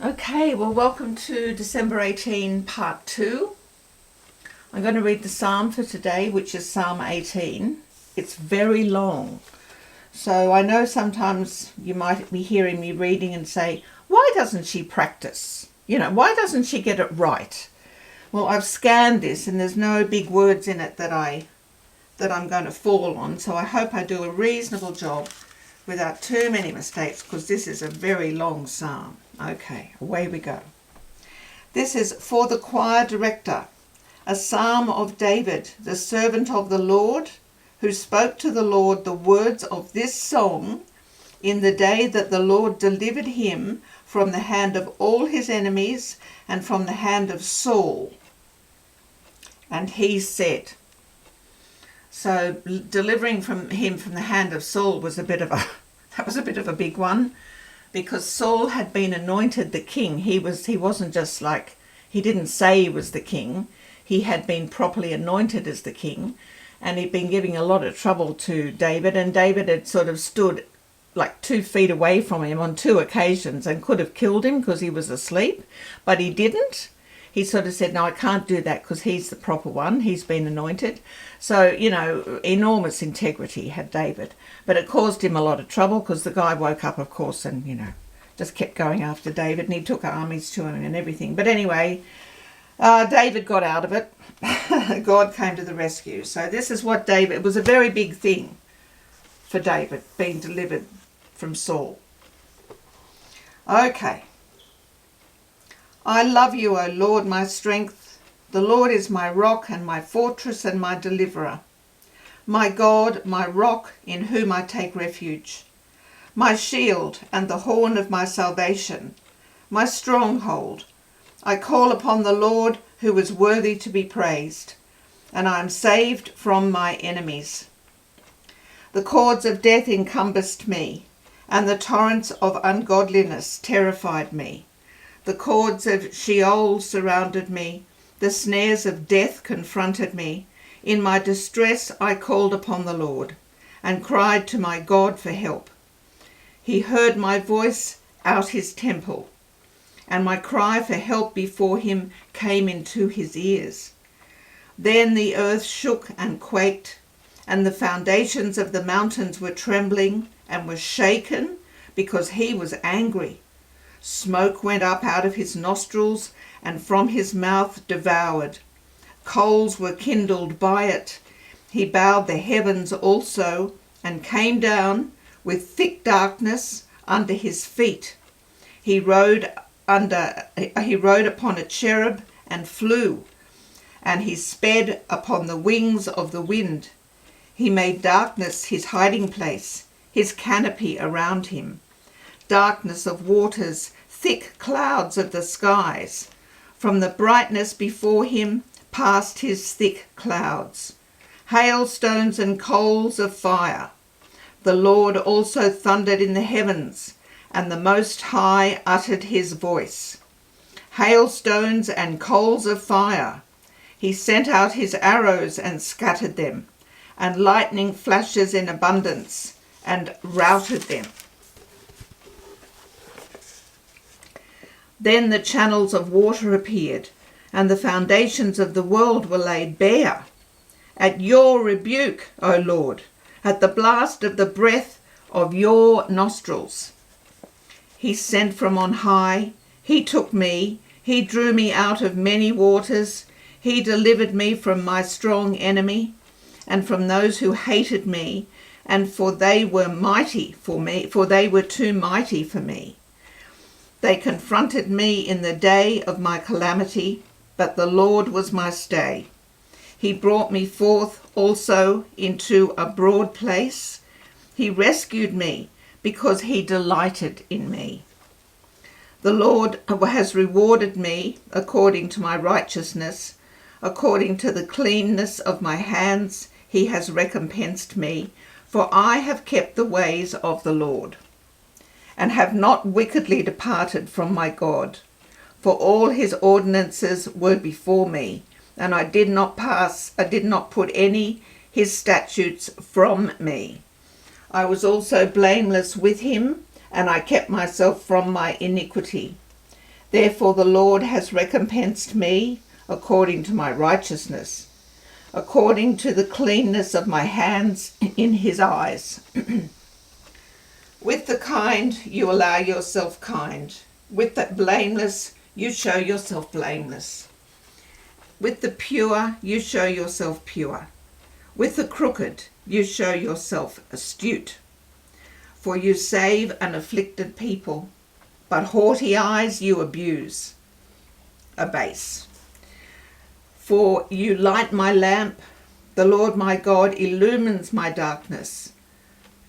Okay, well, welcome to December 18, part 2. I'm going to read the psalm for today, which is Psalm 18. It's very long. So I know sometimes you might be hearing me reading and say, why doesn't she practice? Why doesn't she get it right? Well, I've scanned this and there's no big words in it that I'm going to fall on. So I hope I do a reasonable job without too many mistakes, because this is a very long psalm. Okay, away we go. This is for the choir director, a psalm of David, the servant of the Lord, who spoke to the Lord the words of this song in the day that the Lord delivered him from the hand of all his enemies and from the hand of Saul. And he said, so delivering him from the hand of Saul was a bit of a big one, because Saul had been anointed the king. He wasn't just like, he didn't say he was the king. He had been properly anointed as the king, and he'd been giving a lot of trouble to David, and David had sort of stood like 2 feet away from him on 2 occasions and could have killed him because he was asleep, but he didn't. He sort of said, no, I can't do that because he's the proper one. He's been anointed. So, enormous integrity had David. But it caused him a lot of trouble because the guy woke up, of course, and, just kept going after David, and he took armies to him and everything. But anyway, David got out of it. God came to the rescue. So this is what David, it was a very big thing for David, being delivered from Saul. Okay. I love you, O Lord, my strength. The Lord is my rock and my fortress and my deliverer. My God, my rock, in whom I take refuge. My shield and the horn of my salvation. My stronghold. I call upon the Lord, who is worthy to be praised, and I am saved from my enemies. The cords of death encompassed me, and the torrents of ungodliness terrified me. The cords of Sheol surrounded me. The snares of death confronted me. In my distress I called upon the Lord and cried to my God for help. He heard my voice out his temple, and my cry for help before him came into his ears. Then the earth shook and quaked, and the foundations of the mountains were trembling and were shaken because he was angry. Smoke went up out of his nostrils, and from his mouth devoured. Coals were kindled by it. He bowed the heavens also, and came down with thick darkness under his feet. He rode upon a cherub and flew, and he sped upon the wings of the wind. He made darkness his hiding place, his canopy around him. Darkness of waters, thick clouds of the skies. From the brightness before him passed his thick clouds. Hailstones and coals of fire. The Lord also thundered in the heavens, and the Most High uttered his voice. Hailstones and coals of fire. He sent out his arrows and scattered them, and lightning flashes in abundance, and routed them. Then the channels of water appeared, and the foundations of the world were laid bare. At your rebuke, O Lord, at the blast of the breath of your nostrils. He sent from on high, he took me, he drew me out of many waters, he delivered me from my strong enemy, and from those who hated me, and for they were too mighty for me. They confronted me in the day of my calamity, but the Lord was my stay. He brought me forth also into a broad place. He rescued me because he delighted in me. The Lord has rewarded me according to my righteousness. According to the cleanness of my hands, he has recompensed me, for I have kept the ways of the Lord, and have not wickedly departed from my God. For all his ordinances were before me, and I did not put any his statutes from me. I was also blameless with him, and I kept myself from my iniquity. Therefore the Lord has recompensed me according to my righteousness, according to the cleanness of my hands in his eyes. With the kind you allow yourself kind. With the blameless you show yourself blameless. With the pure you show yourself pure. With the crooked you show yourself astute. For you save an afflicted people, but haughty eyes you abase. For you light my lamp, the Lord my God illumines my darkness.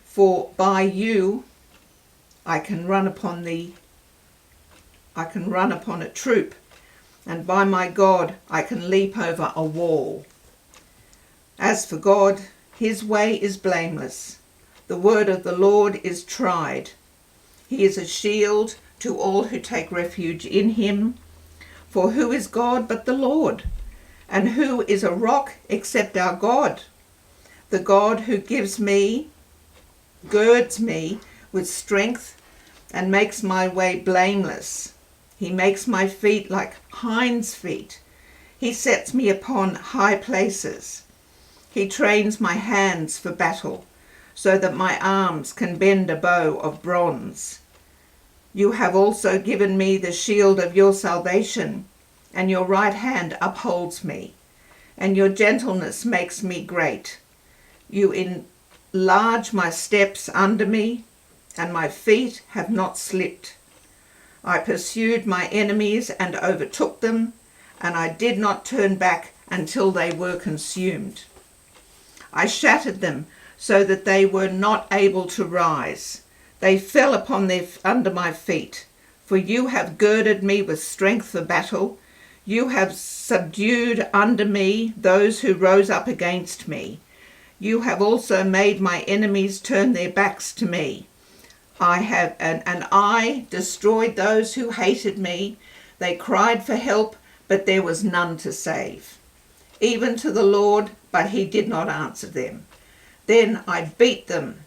For by you I can run upon a troop, and by my God I can leap over a wall. As for God, his way is blameless. The word of the Lord is tried. He is a shield to all who take refuge in him. For who is God but the Lord? And who is a rock except our God? The God who girds me with strength and makes my way blameless. He makes my feet like hinds' feet. He sets me upon high places. He trains my hands for battle, so that my arms can bend a bow of bronze. You have also given me the shield of your salvation, and your right hand upholds me, and your gentleness makes me great. You enlarge my steps under me, and my feet have not slipped. I pursued my enemies and overtook them, and I did not turn back until they were consumed. I shattered them so that they were not able to rise. They fell under my feet. For you have girded me with strength for battle. You have subdued under me those who rose up against me. You have also made my enemies turn their backs to me. I destroyed those who hated me. They cried for help, but there was none to save. Even to the Lord, but he did not answer them. Then I beat them,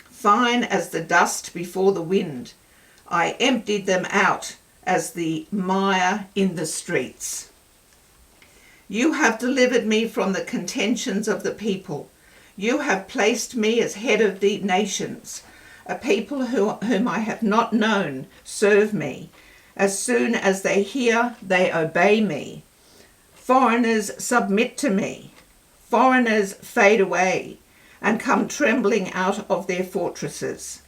fine as the dust before the wind. I emptied them out as the mire in the streets. You have delivered me from the contentions of the people. You have placed me as head of the nations. A people whom I have not known serve me. As soon as they hear, they obey me. Foreigners submit to me. Foreigners fade away and come trembling out of their fortresses.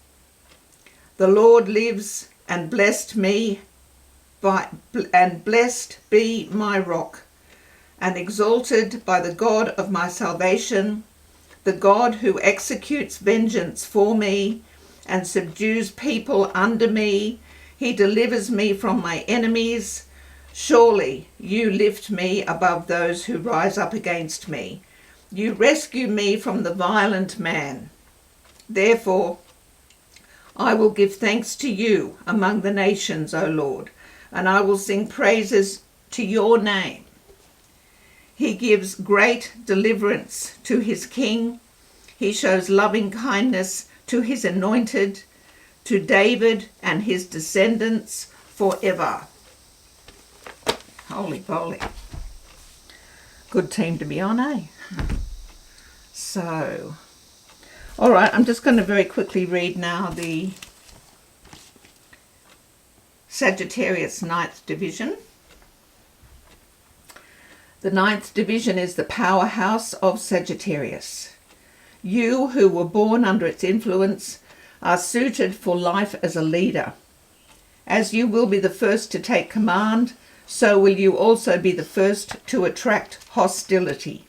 The Lord lives, and blessed be my rock, and exalted by the God of my salvation, the God who executes vengeance for me and subdues people under me. He delivers me from my enemies. Surely you lift me above those who rise up against me. You rescue me from the violent man. Therefore, I will give thanks to you among the nations, O Lord, and I will sing praises to your name. He gives great deliverance to his king. He shows loving kindness to his anointed, to David and his descendants forever. Holy moly. Good team to be on, eh? So, all right, I'm just going to very quickly read now the Sagittarius 9th division. The 9th division is the powerhouse of Sagittarius. You who were born under its influence are suited for life as a leader. As you will be the first to take command, so will you also be the first to attract hostility.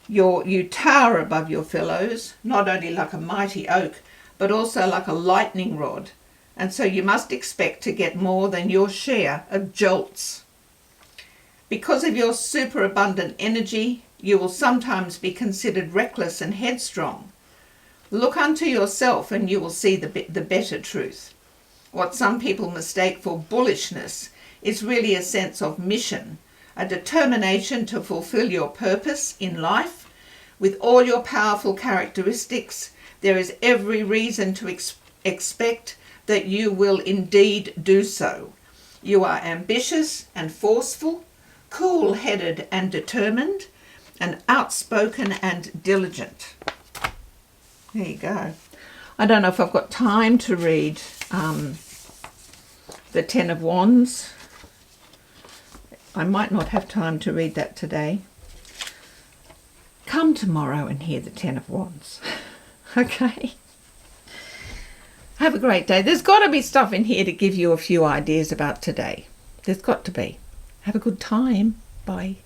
You tower above your fellows, not only like a mighty oak, but also like a lightning rod, and so you must expect to get more than your share of jolts. Because of your superabundant energy, you will sometimes be considered reckless and headstrong. Look unto yourself and you will see the better truth. What some people mistake for bullishness is really a sense of mission, a determination to fulfill your purpose in life. With all your powerful characteristics, there is every reason to expect that you will indeed do so. You are ambitious and forceful, cool-headed and determined, and outspoken and diligent. There you go. I don't know if I've got time to read the Ten of Wands. I might not have time to read that today. Come tomorrow and hear the Ten of Wands. Okay? Have a great day. There's got to be stuff in here to give you a few ideas about today. There's got to be. Have a good time. Bye.